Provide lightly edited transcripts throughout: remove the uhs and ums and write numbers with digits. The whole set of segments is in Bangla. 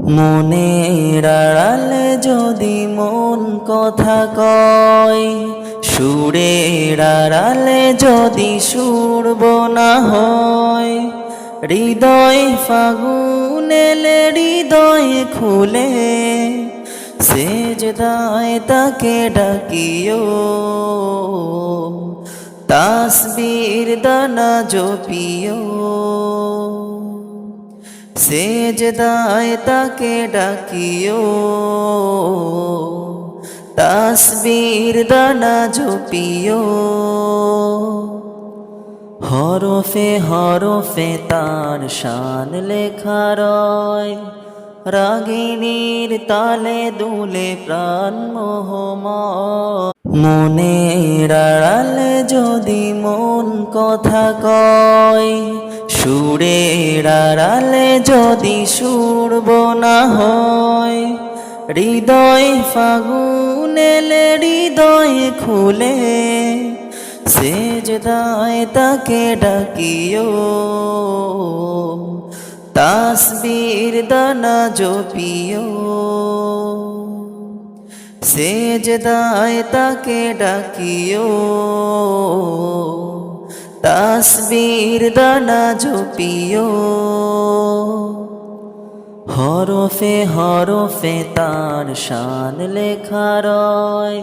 মনের আড়ালে যদি মন কথা কয়, সুরের আড়ালে যদি সুর বোনা হয়, হৃদয় ফাগুন এলে হৃদয় খুলে সেজদায় তাকে ডাকিও, তাসবীর দানা জপিও। সেজদায় তাকে ডাকিও, তাসবীর দানা জপিও। হরফে হরফে তার শান লেখা রয়, রাগিনীর তালে দুলে প্রাণ মোহময়। মনের আড়ালে যদি মন কথা কয়, সুরের আড়ালে যদি সুর বোনা হয়, হৃদয় ফাগুন এলে হৃদয় খুলে সেজদায় তাকে ডাকিও, তাসবীর দানা জপিও। সেজদায় তাকে ডাকিও, তাসবীর দানা জপিও। হরফে হরফে তার শান লেখা রয়,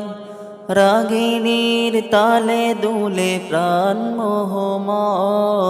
রাগিনীর তালে দুলে প্রাণ মোহময়।